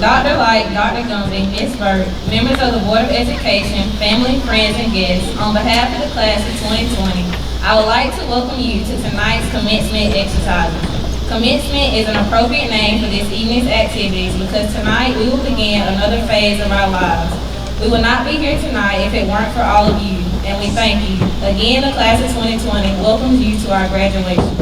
Dr. Light, Dr. Gumby, Ms. Burke, members of the Board of Education, family, friends, and guests, on behalf of the class of 2020, I would like to welcome you to tonight's commencement exercises. Commencement is an appropriate name for this evening's activities because tonight we will begin another phase of our lives. We would not be here tonight if it weren't for all of you, and we thank you. Again, the class of 2020 welcomes you to our graduation.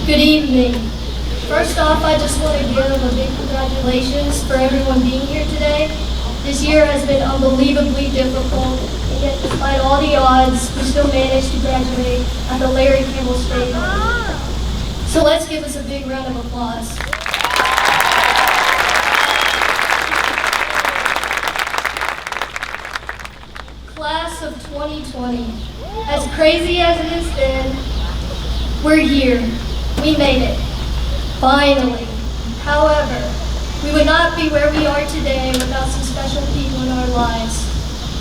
Good evening. First off, I just want to give a big congratulations for everyone being here today. This year has been unbelievably difficult, and yet despite all the odds, we still managed to graduate at the Larry Campbell Stadium. So let's give us a big round of applause. Class of 2020. As crazy as it has been, we're here. We made it. Finally. However, we would not be where we are today without some special people in our lives.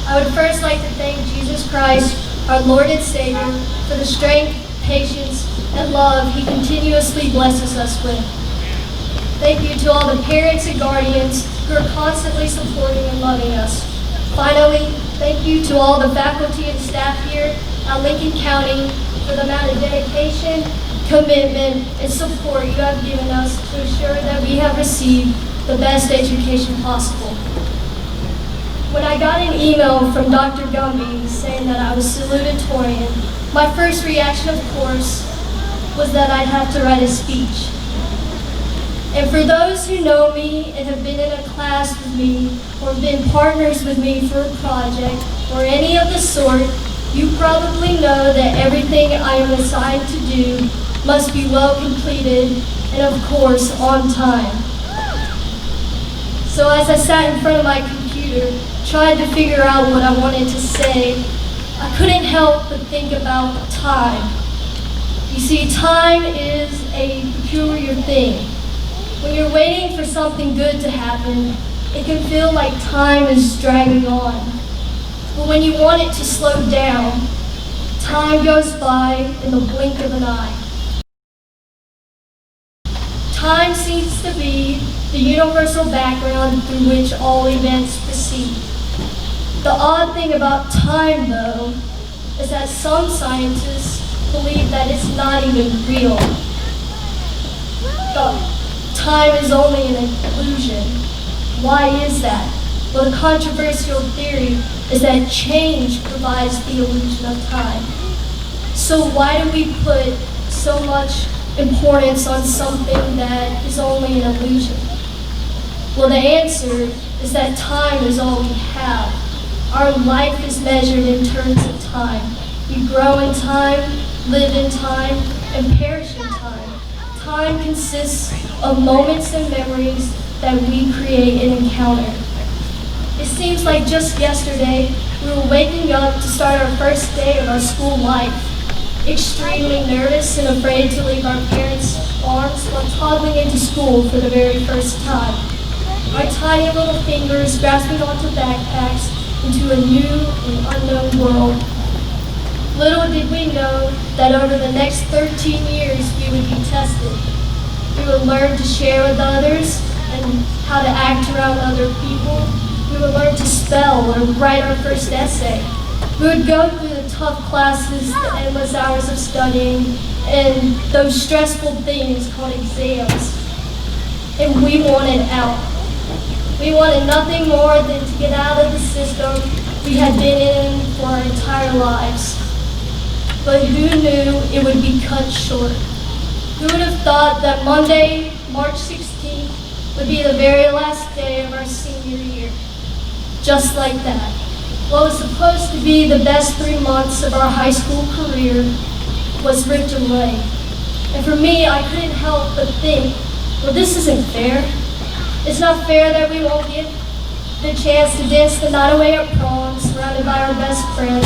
I would first like to thank Jesus Christ, our Lord and Savior, for the strength, patience, and love He continuously blesses us with. Thank you to all the parents and guardians who are constantly supporting and loving us. Finally, thank you to all the faculty and staff here at Lincoln County for the amount of dedication, commitment, and support you have given us to ensure that we have received the best education possible. When I got an email from Dr. Gumby saying that I was salutatorian, my first reaction, of course, was that I'd have to write a speech. And for those who know me and have been in a class with me or been partners with me for a project or any of the sort, you probably know that everything I am assigned to do must be well completed and, of course, on time. So as I sat in front of my computer, trying to figure out what I wanted to say, I couldn't help but think about time. You see, time is a peculiar thing. When you're waiting for something good to happen, it can feel like time is dragging on. But when you want it to slow down, time goes by in the blink of an eye. Time seems to be the universal background through which all events proceed. The odd thing about time, though, is that some scientists believe that it's not even real. Time is only an illusion. Why is that? Well, the controversial theory is that change provides the illusion of time. So why do we put so much importance on something that is only an illusion? Well, the answer is that time is all we have. Our life is measured in terms of time. We grow in time, live in time, and perish in time. Time consists of moments and memories that we create and encounter. It seems like just yesterday we were waking up to start our first day of our school life, extremely nervous and afraid to leave our parents' arms while toddling into school for the very first time. Our tiny little fingers grasping onto backpacks into a new and unknown world. Little did we know that over the next 13 years we would be tested. We would learn to share with others and how to act around other people. We would learn to spell or write our first essay. We would go through the tough classes, the endless hours of studying, and those stressful things called exams. And we wanted out. We wanted nothing more than to get out of the system we had been in for our entire lives. But who knew it would be cut short? Who would have thought that Monday, March 16th, would be the very last day of our senior year? Just like that. What was supposed to be the best 3 months of our high school career was ripped away. And for me, I couldn't help but think, well, this isn't fair. It's not fair that we won't get the chance to dance the night away at prom, surrounded by our best friends.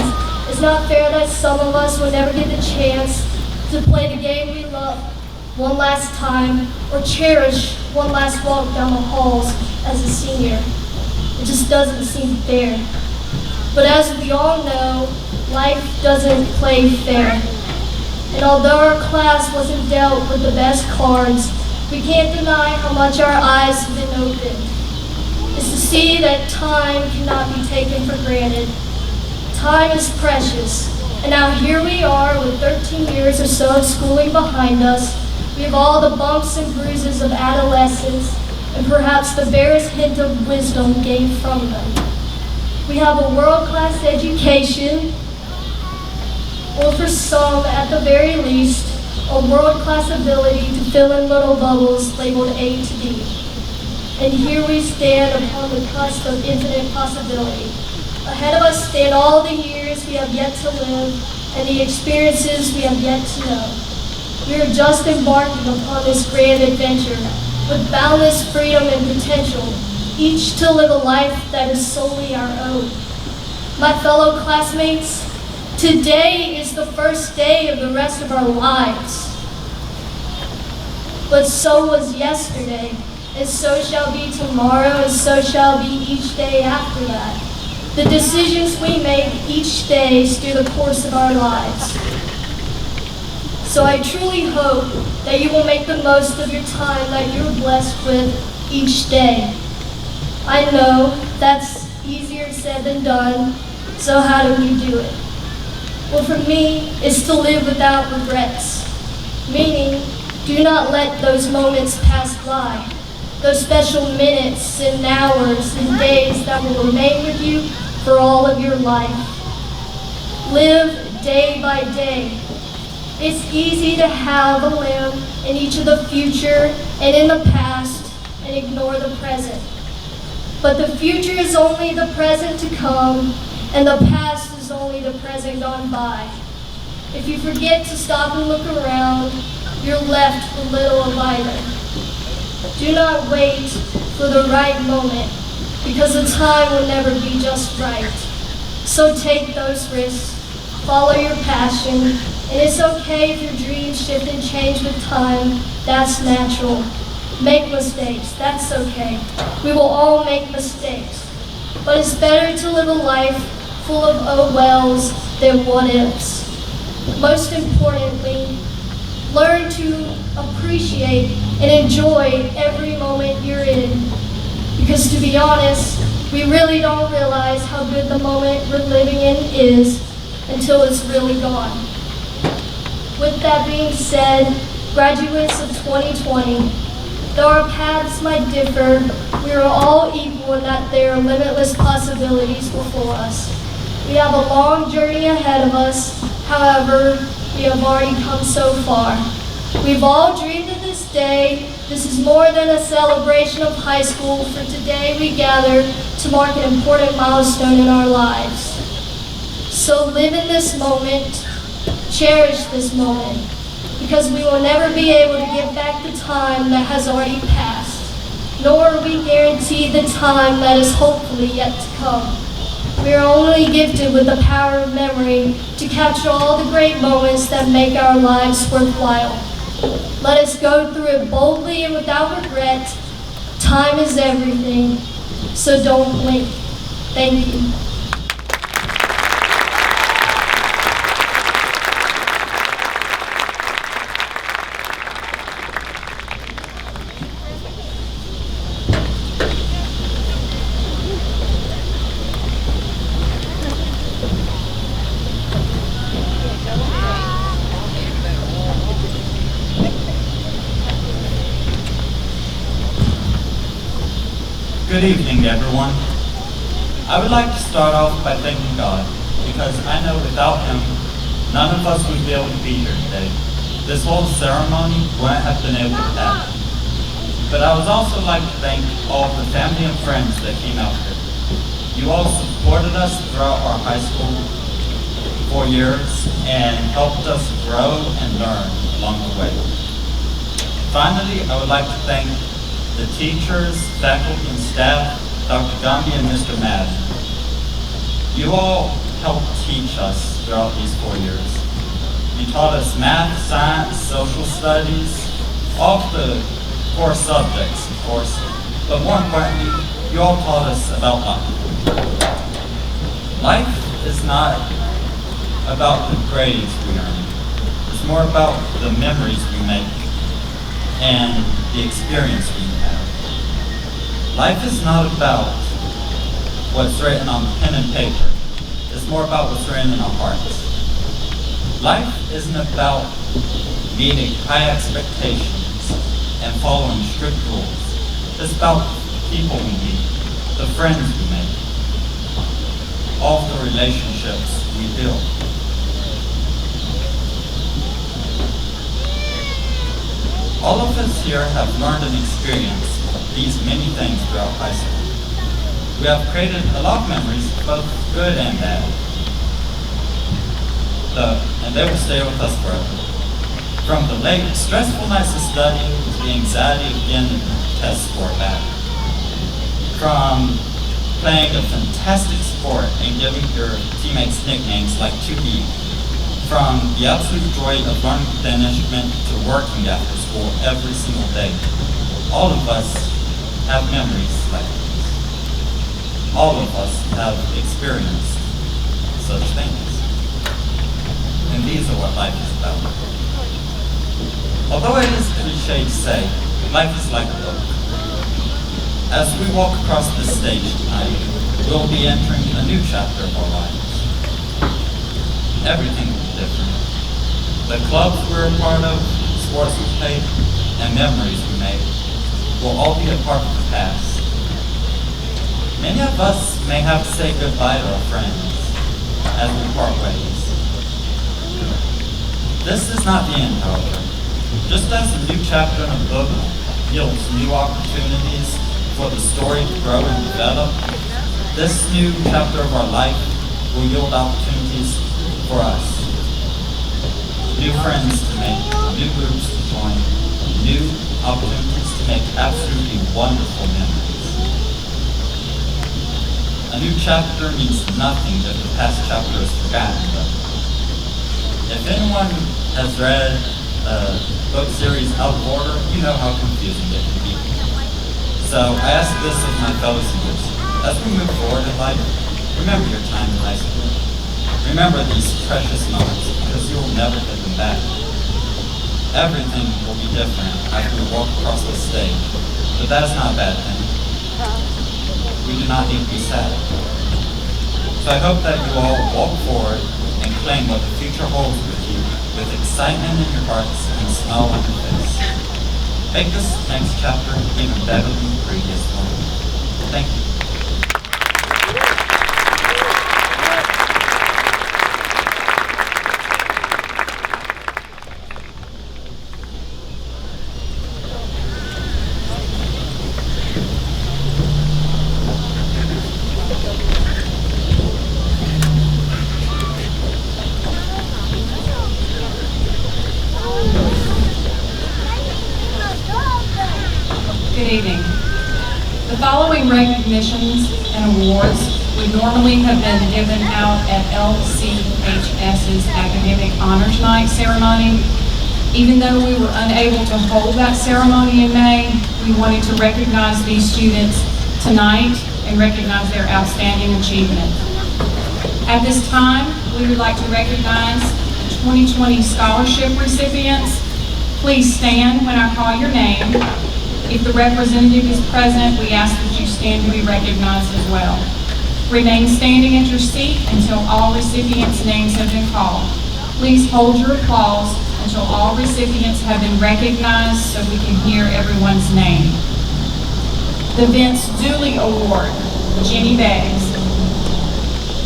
It's not fair that some of us will never get the chance to play the game we love. one last time or cherish one last walk down the halls as a senior. It just doesn't seem fair. But as we all know, life doesn't play fair. And although our class wasn't dealt with the best cards, we can't deny how much our eyes have been opened. It's to see that time cannot be taken for granted. Time is precious. And now here we are with 13 years or so of schooling behind us. We have all the bumps and bruises of adolescence and perhaps the barest hint of wisdom gained from them. We have a world-class education, or for some, at the very least, a world-class ability to fill in little bubbles labeled A to D. And here we stand upon the cusp of infinite possibility. Ahead of us stand all the years we have yet to live and the experiences we have yet to know. We are just embarking upon this grand adventure with boundless freedom and potential, each to live a life that is solely our own. My fellow classmates, today is the first day of the rest of our lives. But so was yesterday, and so shall be tomorrow, and so shall be each day after that. The decisions we make each day steer the course of our lives. So I truly hope that you will make the most of your time that you're blessed with each day. I know that's easier said than done, so how do we do it? Well, for me, it's to live without regrets, meaning do not let those moments pass by, those special minutes and hours and days that will remain with you for all of your life. Live day by day. It's easy to have a limb in each of the future and in the past and ignore the present. But the future is only the present to come, and the past is only the present gone by. If you forget to stop and look around, you're left with little of either. Do not wait for the right moment, because the time will never be just right. So take those risks, follow your passion, and it's okay if your dreams shift and change with time. That's natural. Make mistakes, that's okay. We will all make mistakes. But it's better to live a life full of oh wells than what ifs. Most importantly, learn to appreciate and enjoy every moment you're in. Because to be honest, we really don't realize how good the moment we're living in is until it's really gone. With that being said, graduates of 2020, though our paths might differ, we are all equal in that there are limitless possibilities before us. We have a long journey ahead of us, however, we have already come so far. We've all dreamed of this day. This is more than a celebration of high school, for today we gather to mark an important milestone in our lives. So live in this moment, cherish this moment, because we will never be able to get back the time that has already passed, nor are we guaranteed the time that is hopefully yet to come. We are only gifted with the power of memory to capture all the great moments that make our lives worthwhile. Let us go through it boldly and without regret. Time is everything, so don't blink. Thank you. Good evening, everyone. I would like to start off by thanking God, because I know without Him, none of us would be able to be here today. This whole ceremony wouldn't have been able to happen. But I would also like to thank all of the family and friends that came out here. You all supported us throughout our high school 4 years and helped us grow and learn along the way. Finally, I would like to thank the teachers, faculty, and staff, Dr. Gumby and Mr. Madden. You all helped teach us throughout these 4 years. You taught us math, science, social studies, all of the core subjects, of course, but more importantly, you all taught us about life. Life is not about the grades we earn. It's more about the memories we make and the experience we have. Life is not about what's written on pen and paper. It's more about what's written in our hearts. Life isn't about meeting high expectations and following strict rules. It's about people we meet, the friends we make, all of the relationships we build. All of us here have learned and experienced these many things throughout high school. We have created a lot of memories, both good and bad. And they will stay with us forever. From the late, stressful nights of study to the anxiety of getting the test score back. From playing a fantastic sport and giving your teammates nicknames like 2B. From the absolute joy of learning the instrument to working after school every single day. All of us have memories like these. All of us have experienced such things. And these are what life is about. Although it is cliche to say, life is like a book. As we walk across this stage tonight, we'll be entering a new chapter of our lives. Everything will be different. The clubs we're a part of, sports we played, and memories we made will all be a part of the past. Many of us may have to say goodbye to our friends as we part ways. This is not the end, however. Just as a new chapter in a book yields new opportunities for the story to grow and develop, this new chapter of our life will yield opportunities for us. New friends to make, new groups to join, new opportunities to make absolutely wonderful memories. A new chapter means nothing if the past chapter is forgotten, though. If anyone has read a book series out of order, you know how confusing it can be. So I ask this of my fellow seniors. As we move forward in life, remember your time in high school. Remember these precious moments, because you will never get them back. Everything will be different after we walk across the stage, but that is not a bad thing. We do not need to be sad. So I hope that you all walk forward and claim what the future holds with you, with excitement in your hearts and a smile on your face. Make this next chapter even better than the previous one. Thank you. Good evening. The following recognitions and awards would normally have been given out at LCHS's Academic Honors Night ceremony. Even though we were unable to hold that ceremony in May, we wanted to recognize these students tonight and recognize their outstanding achievement. At this time, we would like to recognize the 2020 scholarship recipients. Please stand when I call your name. If the representative is present, we ask that you stand to be recognized as well. Remain standing at your seat until all recipients' names have been called. Please hold your applause until all recipients have been recognized so we can hear everyone's name. The Vince Dooley Award, Jenny Beggs.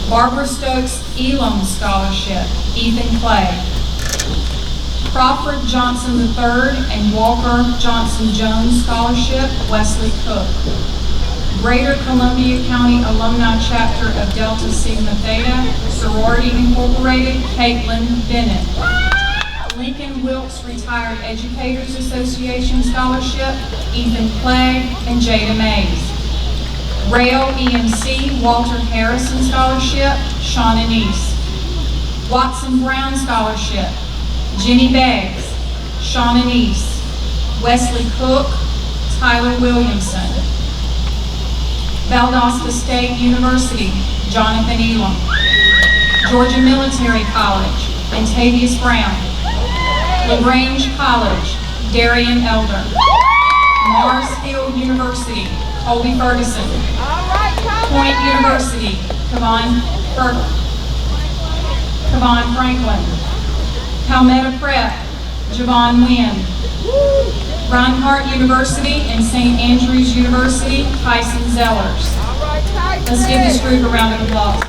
Barbara Stokes Elam Scholarship, Ethan Clay. Crawford Johnson III and Walker Johnson Jones Scholarship, Wesley Cook. Greater Columbia County Alumni Chapter of Delta Sigma Theta, Sorority Incorporated, Caitlin Bennett. Lincoln Wilkes Retired Educators Association Scholarship, Ethan Clegg and Jada Mays. Rail EMC Walter Harrison Scholarship, Shawn Anise. Watson Brown Scholarship, Jenny Beggs, Shawn Anise. Wesley Cook, Tyler Williamson. Valdosta State University, Jonathan Elam. Georgia Military College, Antavius Brown. LaGrange College, Darian Elder. Marsfield University, Colby Ferguson. Point University, Kevon Franklin. Palmetto Prep, Javon Wynn. Reinhardt University and St. Andrews University, Tyson Zellers. Let's give this group a round of applause.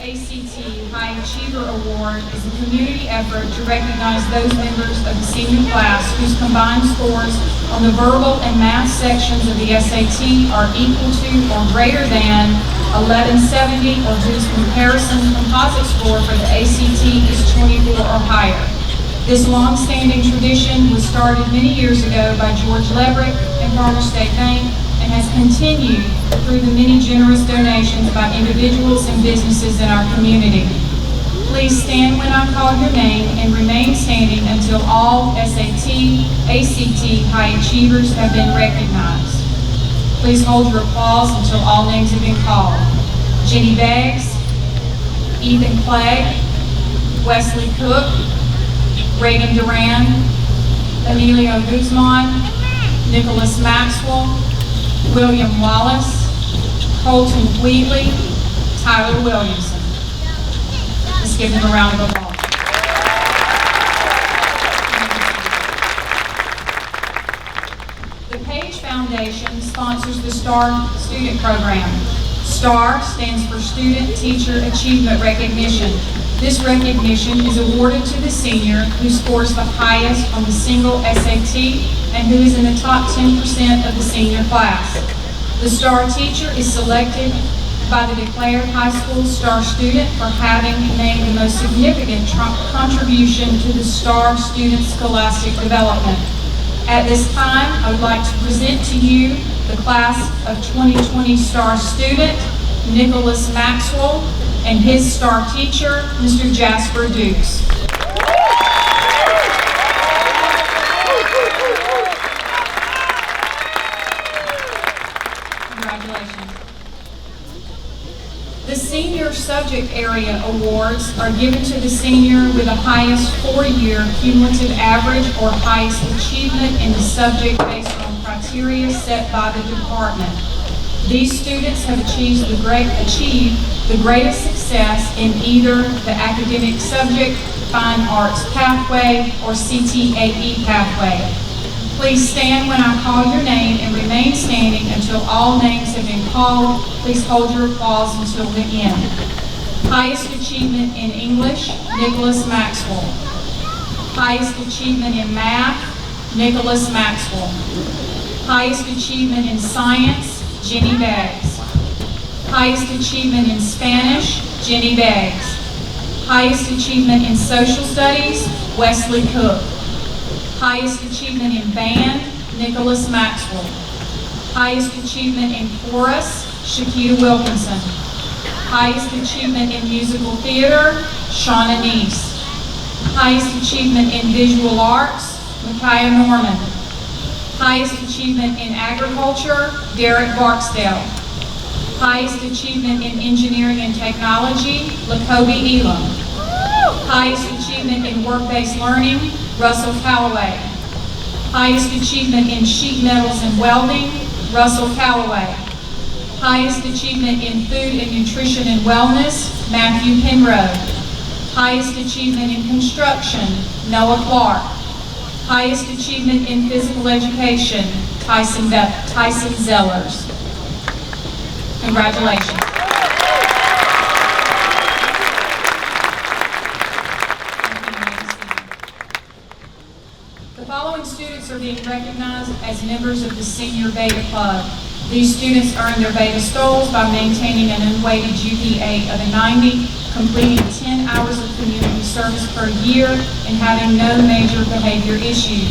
ACT High Achiever Award is a community effort to recognize those members of the senior class whose combined scores on the verbal and math sections of the SAT are equal to or greater than 1170, or whose comparison composite score for the ACT is 24 or higher. This long-standing tradition was started many years ago by George Lebrick and Farmers State Bank, and has continued through the many generous donations by individuals and businesses in our community. Please stand when I call your name and remain standing until all SAT, ACT High Achievers have been recognized. Please hold your applause until all names have been called. Jenny Beggs, Ethan Clegg, Wesley Cook, Reagan Duran, Emilio Guzman, Nicholas Maxwell, William Wallace, Colton Wheatley, Tyler Williamson. Let's give them a round of applause. The Page Foundation sponsors the STAR student program. STAR stands for Student Teacher Achievement Recognition. This recognition is awarded to the senior who scores the highest on the single SAT and who is in the top 10% of the senior class. The STAR teacher is selected by the declared high school STAR student for having made the most significant contribution to the STAR student's scholastic development. At this time, I would like to present to you the class of 2020 STAR student, Nicholas Maxwell, and his STAR teacher, Mr. Jasper Dukes. Congratulations. The Senior Subject Area Awards are given to the senior with the highest 4-year cumulative average or highest achievement in the subject based on criteria set by the department. These students have achieved the greatest success in either the academic subject, fine arts pathway, or CTAE pathway. Please stand when I call your name and remain standing until all names have been called. Please hold your applause until the end. Highest achievement in English, Nicholas Maxwell. Highest achievement in math, Nicholas Maxwell. Highest achievement in science, Jenny Beggs. Highest achievement in Spanish, Jenny Beggs. Highest achievement in social studies, Wesley Cook. Highest achievement in band, Nicholas Maxwell. Highest achievement in chorus, Shakita Wilkinson. Highest achievement in musical theater, Shauna Neese. Highest achievement in visual arts, Micaiah Norman. Highest achievement in agriculture, Derek Barksdale. Highest achievement in engineering and technology, Lacoby Elam. Highest achievement in work-based learning, Russell Calloway. Highest achievement in sheet metals and welding, Russell Calloway. Highest achievement in food and nutrition and wellness, Matthew Penrose. Highest achievement in construction, Noah Clark. Highest achievement in physical education, Tyson Zellers. Congratulations. The following students are being recognized as members of the Senior Beta Club. These students earn their Beta Stoles by maintaining an unweighted GPA of a 90, completing 10 hours of community service per year, and having no major behavior issues.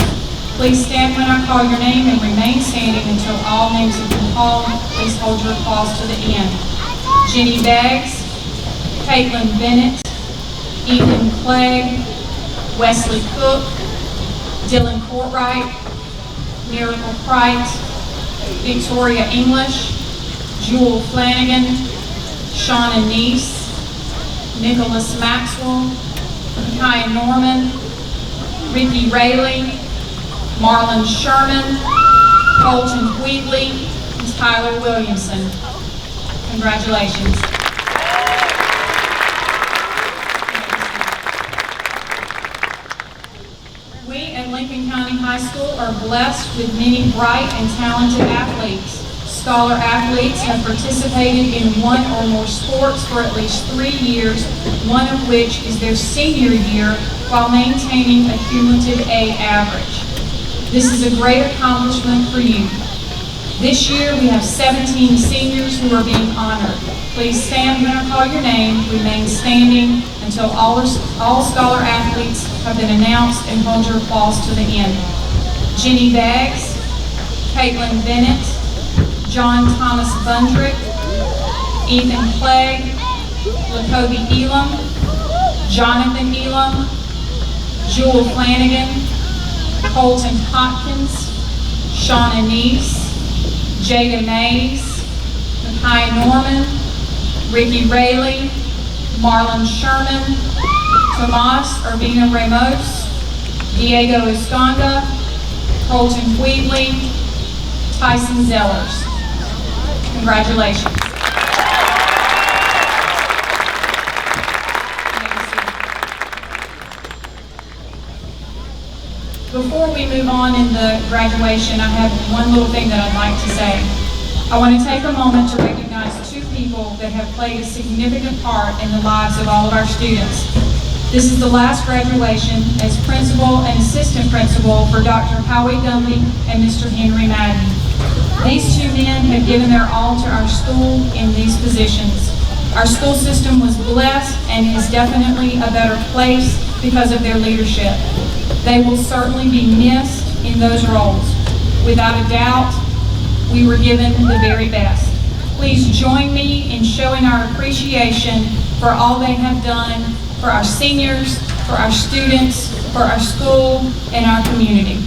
Please stand when I call your name and remain standing until all names have been called. Please hold your applause to the end. Jenny Beggs, Caitlin Bennett, Ethan Clegg, Wesley Cook, Dylan Courtwright, Miracle Pright, Victoria English, Jewel Flanagan, Shauna Neese, Nicholas Maxwell, Kai Norman, Ricky Rayleigh, Marlon Sherman, Colton Wheatley, and Tyler Williamson. Congratulations. We at Lincoln County High School are blessed with many bright and talented athletes. Scholar athletes have participated in one or more sports for at least 3 years, one of which is their senior year, while maintaining a cumulative A average. This is a great accomplishment for you. This year we have 17 seniors who are being honored. Please stand when I call your name, remain standing until all scholar athletes have been announced, and hold your applause to the end. Jenny Baggs, Caitlin Bennett, John Thomas Bundrick, Ethan Clegg, Lacoby Elam, Jonathan Elam, Jewel Flanagan, Colton Hopkins, Shauna Neese, Jada Mays, Makai Norman, Ricky Rayleigh, Marlon Sherman, Tomas Urbina Ramos, Diego Esconda, Colton Wheatley, Tyson Zellers. Congratulations. Before we move on in the graduation, I have one little thing that I'd like to say. I want to take a moment to recognize 2 people that have played a significant part in the lives of all of our students. This is the last graduation as principal and assistant principal for Dr. Howie Gumby and Mr. Henry Madden. These 2 men have given their all to our school in these positions. Our school system was blessed and is definitely a better place because of their leadership. They will certainly be missed in those roles. Without a doubt, we were given the very best. Please join me in showing our appreciation for all they have done for our seniors, for our students, for our school, and our community.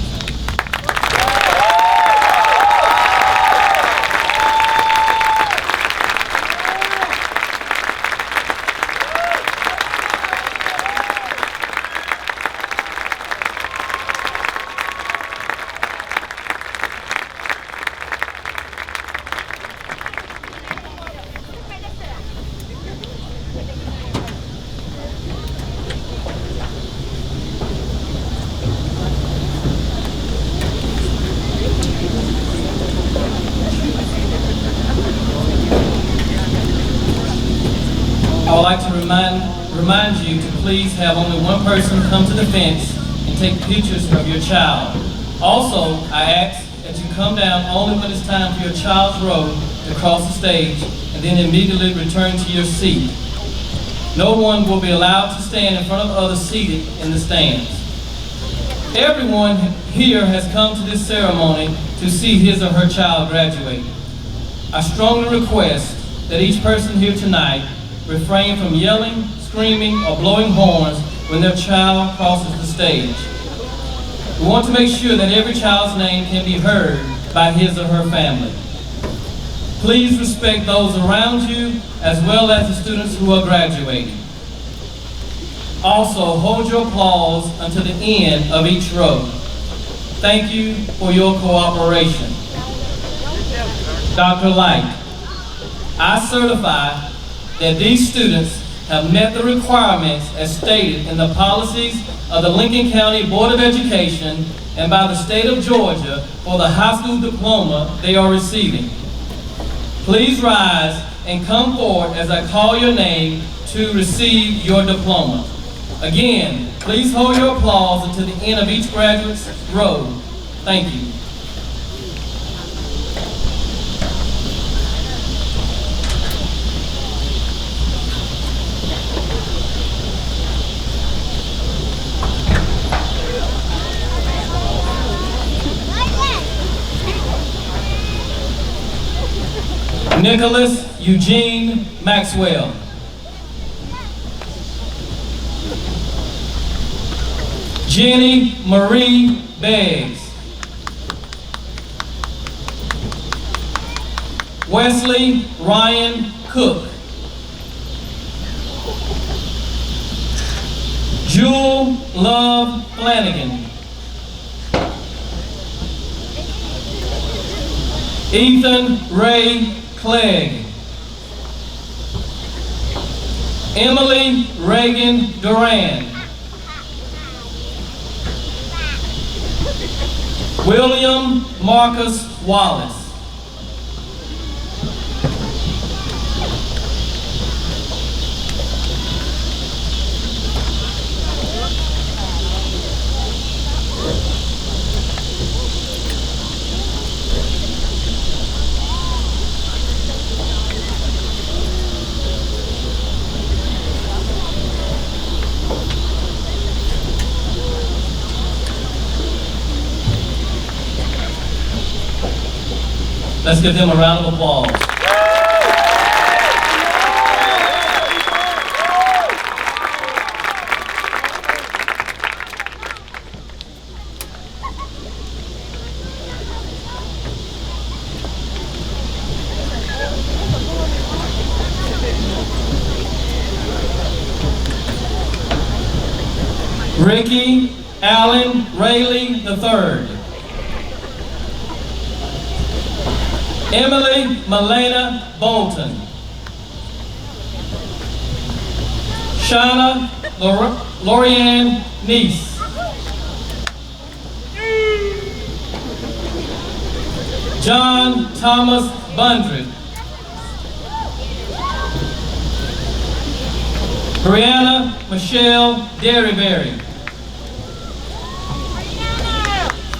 I would like to remind you to please have only one person come to the fence and take pictures of your child. Also, I ask that you come down only when it's time for your child's row to cross the stage, and then immediately return to your seat. No one will be allowed to stand in front of others seated in the stands. Everyone here has come to this ceremony to see his or her child graduate. I strongly request that each person here tonight refrain from yelling, screaming, or blowing horns when their child crosses the stage. We want to make sure that every child's name can be heard by his or her family. Please respect those around you as well as the students who are graduating. Also, hold your applause until the end of each row. Thank you for your cooperation. Dr. Light, I certify that these students have met the requirements as stated in the policies of the Lincoln County Board of Education and by the state of Georgia for the high school diploma they are receiving. Please rise and come forward as I call your name to receive your diploma. Again, please hold your applause until the end of each graduate's row. Thank you. Nicholas Eugene Maxwell. Jenny Marie Beggs. Wesley Ryan Cook. Jewel Love Flanagan. Ethan Ray Clegg. Emily Reagan Duran. William Marcus Wallace. Let's give him a round of applause. Ricky Allen Rayleigh III. Emily Malena Bolton. Shauna Lorianne Neese. John Thomas Bundred. Brianna Michelle Derryberry.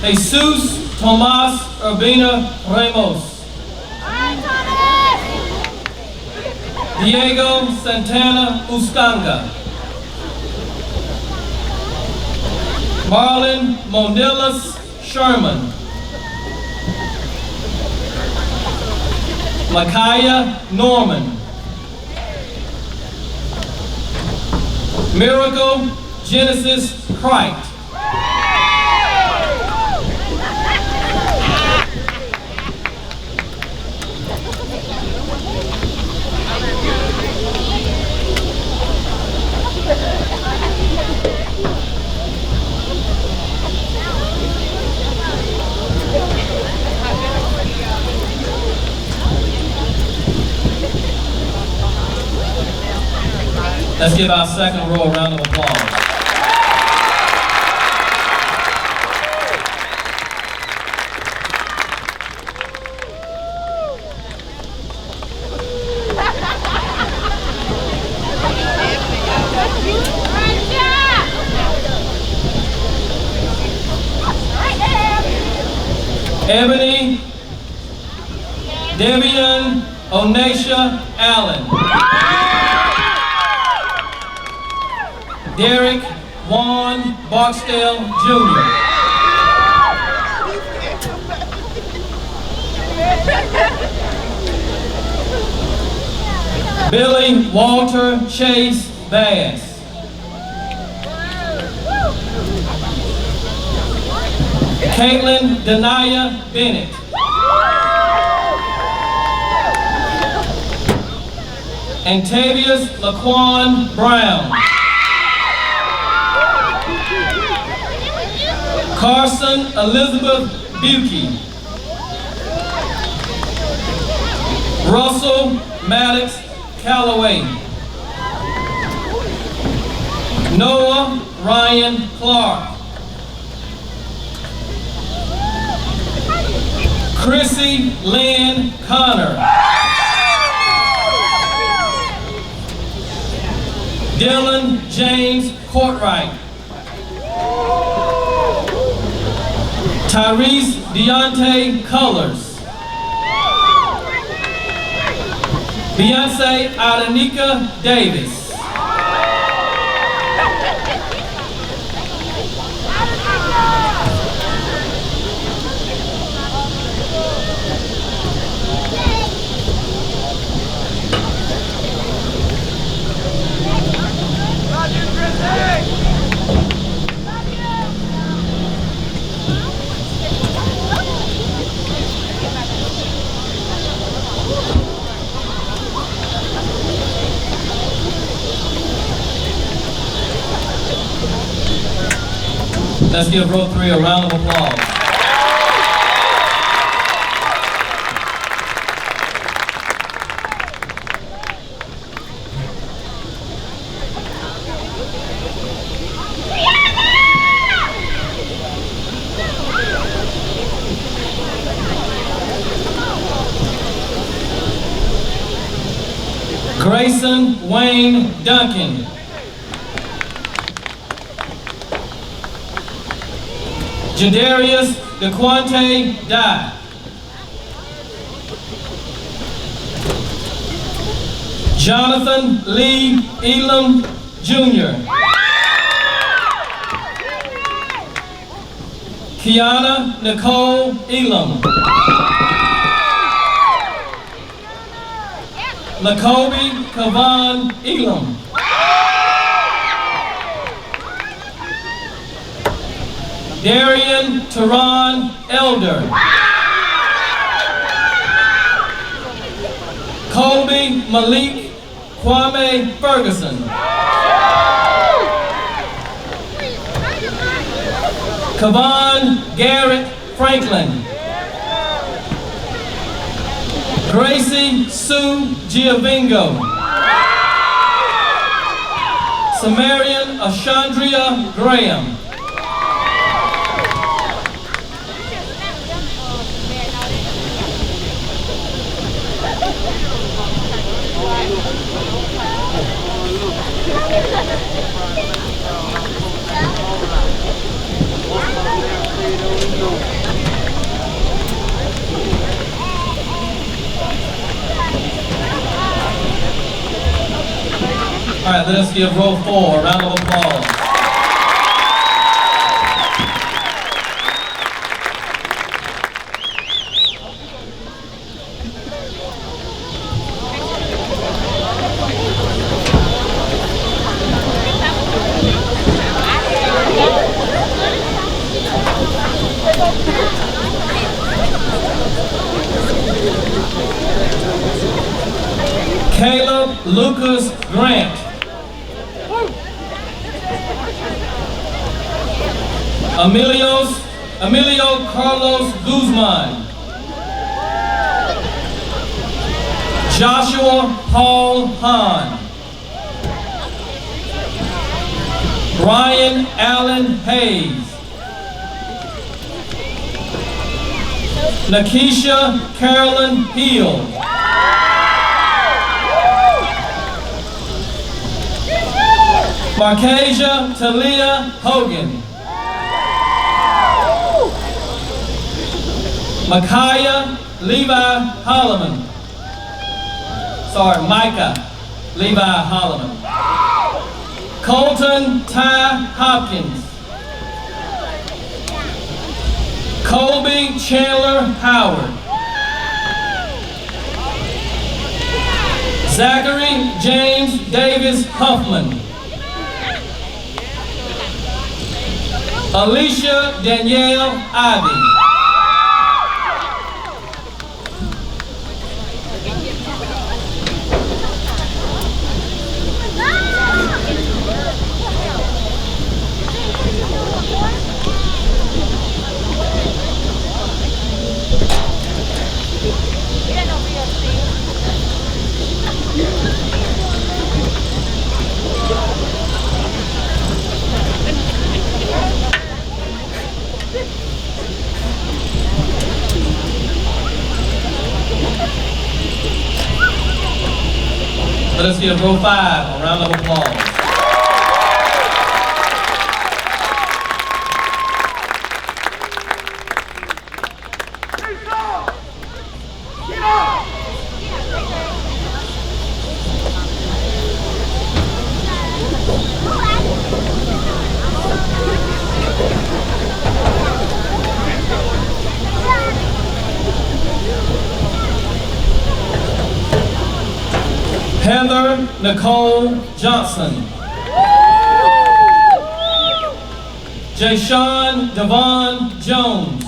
Jesus Tomas Urbina Ramos. Diego Santana Uscanga. Marlon Monilis Sherman. Micaiah Norman. Miracle Genesis Cricht. Let's give our second row a round of applause. Ebony Devian Onasha Allen. Derek Juan Barksdale Jr. Billy Walter Chase Bass. Caitlin Denia Bennett. Antavius Laquan Brown. Carson Elizabeth Buki. Russell Maddox Calloway. Noah Ryan Clark. Chrissy Lynn Connor. Dylan James Courtright. Tyrese Deontay Colors. Beyonce Adenika Davis. Let's give row 3 a round of applause. Grayson Wayne Duncan. Jadarius DeQuante Dye. Jonathan Lee Elam Jr. Kiana Nicole Elam. Lakobe Kavan Elam. Darian Teron Elder. Colby Malik Kwame Ferguson. Kavan Garrett Franklin. Gracie Sue Giovingo. Samarian Ashandria Graham. All right, let us give row 4 a round of applause. Caleb Lucas Grant. Emilio Carlos Guzman. Joshua Paul Hahn. Brian Allen Hayes. Nakisha Carolyn Hill. Marcasia Talia Hogan. Micah Levi Holloman. Micah Levi Holloman. Colton Ty Hopkins. Colby Chandler Howard. Zachary James Davis Huffman. Alicia Danielle Ivy. Let us give row 5 a round of applause. Heather Nicole Johnson. Jayshawn Devon Jones.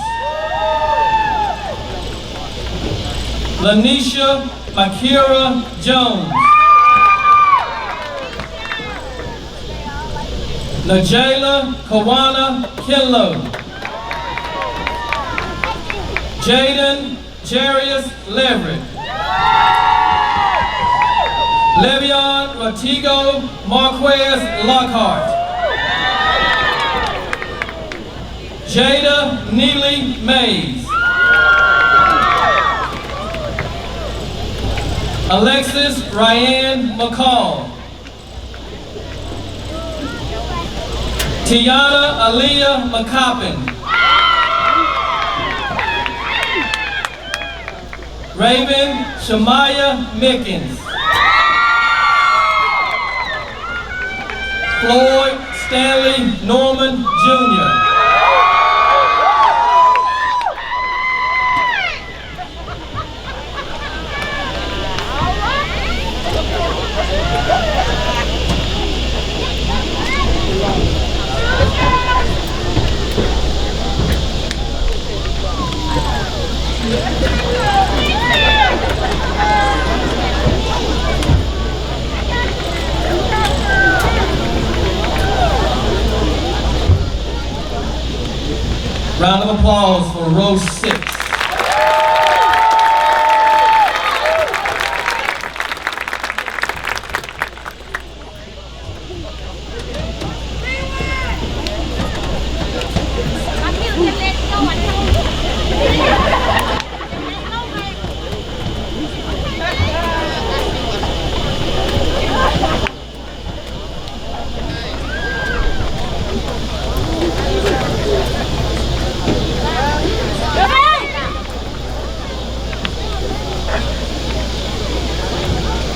Lanisha Makira Jones. Najela Kawana Kinlo. Jaden Jarius Leverett. Levion Ratigo Marquez Lockhart. Jada Neely Mays. Alexis Ryan McCall. Tiana Aaliyah McCoppin. Raven Shamaya Mickens. Floyd Stanley Norman Jr. Round of applause for row 6.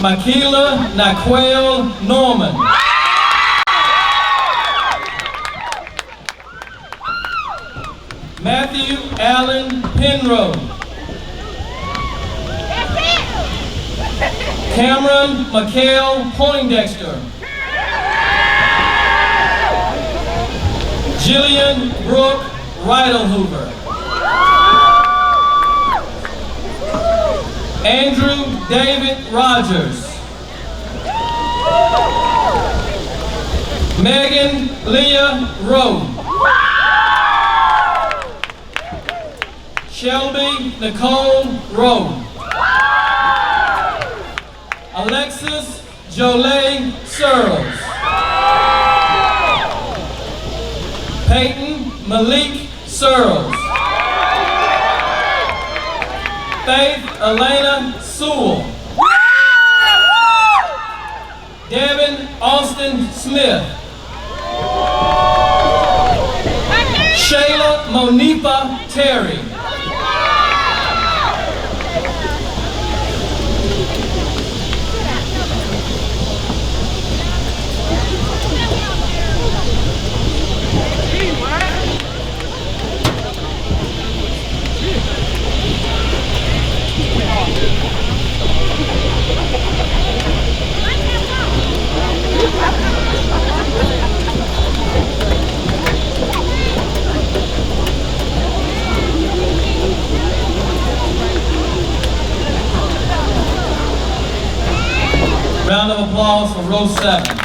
Makila Naquel Norman. Matthew Allen Penrose. Cameron McHale Poindexter. Jillian Brooke Reidelhoover. Andrew David Rogers. Megan Leah Rowe. Shelby Nicole Rowe. Alexis Jolie Searles. Peyton Malik Searles. Faith Elena Sewell. Devin Austin Smith. Shayla Monifa Terry. Round of applause for row 7.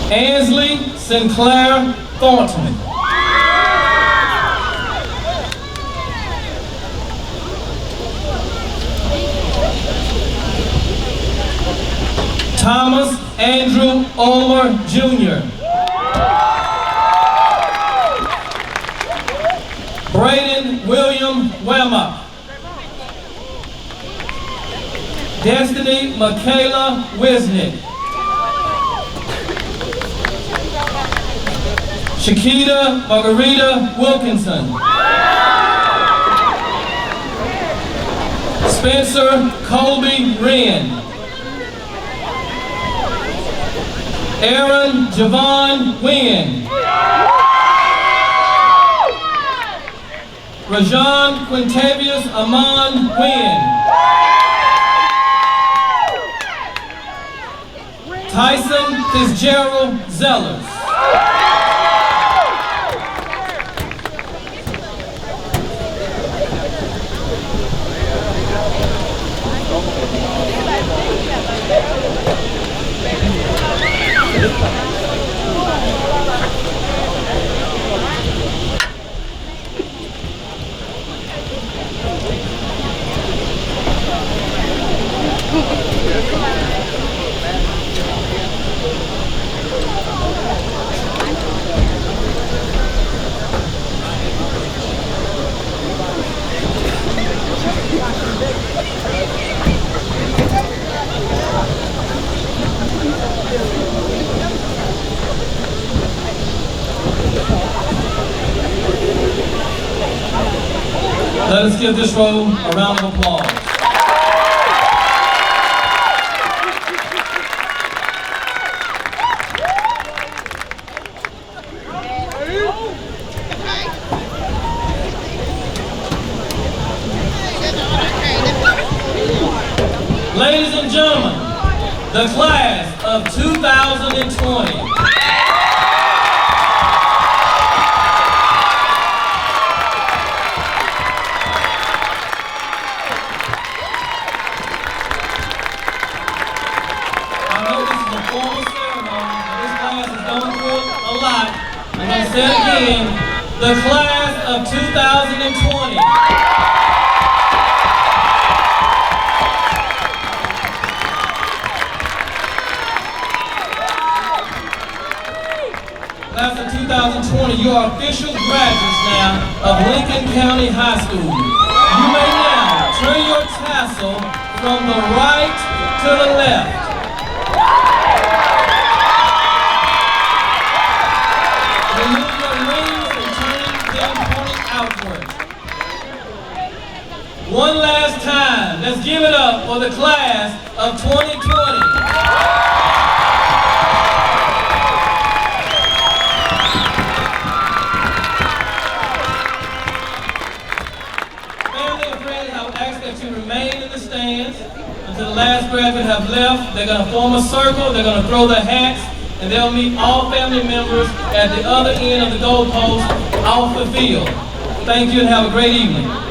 Ansley Sinclair Thornton. Thomas Andrew Ulmer Jr. Braden William Wemmer. Destiny Michaela Wisnick. Shakita Margarita Wilkinson. Spencer Colby Wren. Aaron Javon Wynn. Rajon Quintavious Amon Wynn. Tyson Fitzgerald Zellers. Let us give this row a round of applause. Ladies and gentlemen, the class of 2020. Say it again, the class of 2020. Class of 2020, you are official graduates now of Lincoln County High School. You may now turn your tassel from the right to the left. Remove your rings and turn them pointing outward. One last time, let's give it up for the class of 2020. Family and friends, I would ask that you remain in the stands until the last graduate have left. They're going to form a circle, they're going to throw their hats, and they'll meet all family members at the other end of the goalpost off the field. Thank you and have a great evening.